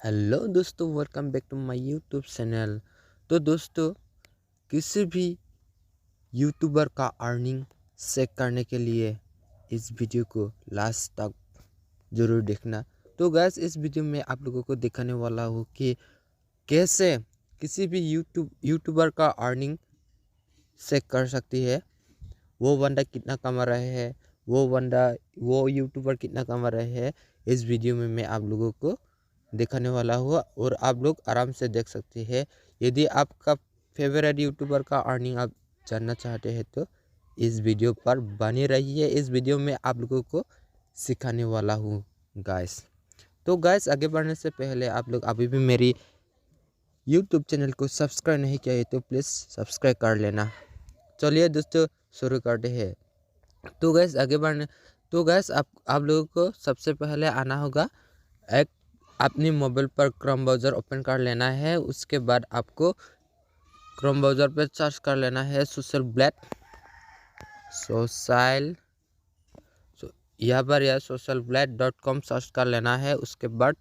Hello दोस्तों, welcome back to my YouTube channel. तो दोस्तों, किसी भी यूट्यूबर का अर्निंग चेक करने के लिए इस वीडियो को लास्ट तक ज़रूर देखना। तो गैस, इस वीडियो में आप लोगों को दिखाने वाला हूँ कि कैसे किसी भी यूट्यूबर का अर्निंग चेक कर सकती है। वो बंदा कितना कमा रहे हैं, वो यूट्यूबर कितना कमा रहे हैं, इस वीडियो में मैं आप लोगों को दिखाने वाला हुआ और आप लोग आराम से देख सकते हैं। यदि आपका फेवरेट यूट्यूबर का अर्निंग आप जानना चाहते हैं तो इस वीडियो पर बने रहिए। इस वीडियो में आप लोगों को सिखाने वाला हूँ गाइस। तो गाइस, आगे बढ़ने से पहले आप लोग अभी भी मेरी यूट्यूब चैनल को सब्सक्राइब नहीं किया है तो प्लीज़ सब्सक्राइब कर लेना। चलिए दोस्तों, शुरू करते हैं। तो गैस, आगे बढ़ने तो गैस आप लोगों को सबसे पहले आना होगा, एक अपनी मोबाइल पर क्रोम ब्राउज़र ओपन कर लेना है। उसके बाद आपको क्रोम ब्राउज़र पर सर्च कर लेना है यहाँ पर यह socialblade.com सर्च कर लेना है। उसके बाद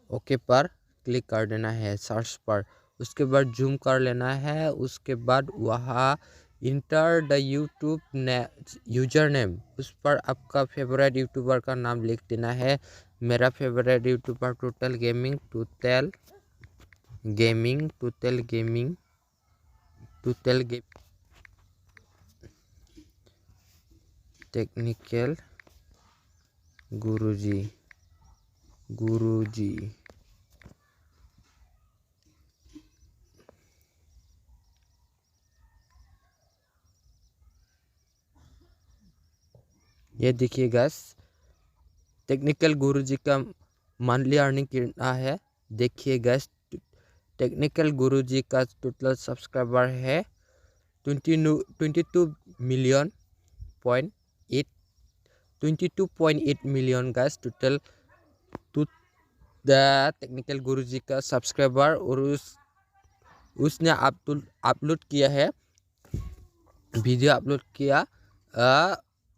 ओके पर क्लिक कर देना है सर्च पर। उसके बाद जूम कर लेना है। उसके बाद वहाँ इंटर द यूजर नेम, उस पर आपका फेवरेट यूट्यूबर का नाम लिख देना है। मेरा favourite YouTuber Total Gaming Technical Guruji. ये देखिए गाइस, टेक्निकल गुरुजी का मंथली अर्निंग कितना है। देखिए गाइस, टेक्निकल गुरुजी का टोटल सब्सक्राइबर है 22.8 million guys total to the Technical Guruji का सब्सक्राइबर। और उसने अपलोड किया है, वीडियो अपलोड किया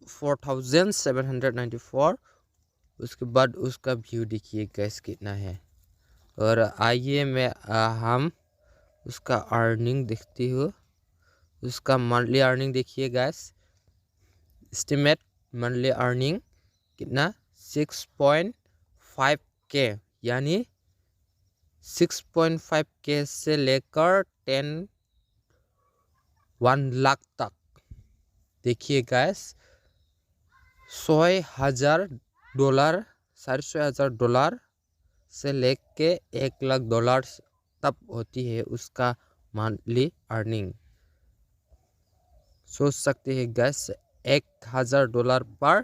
4794। उसके बाद उसका व्यू देखिए गैस कितना है। और आइए हम उसका अर्निंग देखती हूँ। उसका मंथली अर्निंग देखिए गैस, एस्टिमेट मंथली अर्निंग कितना 6.5K, यानी 6.5K से लेकर 1 लाख तक। देखिए गैस, $6,000 $6,500 से लेके $1,00,000 तक होती है उसका मंथली अर्निंग। सोच सकते हैं गैस, $1,000 पर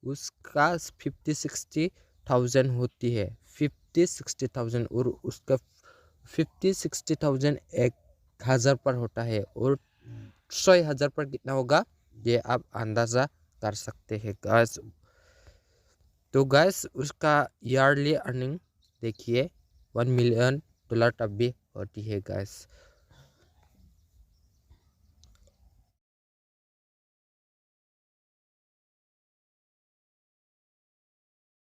उसका 50-60,000 होती है। 50-60,000 और उसका 50-60,000 1,000 पर होता है। और 6,000 पर कितना होगा ये आप अंदाज़ा कर सकते हैं गैस। तो गैस, उसका ईयरली अर्निंग देखिए $1 मिलियन तक भी होती है गैस।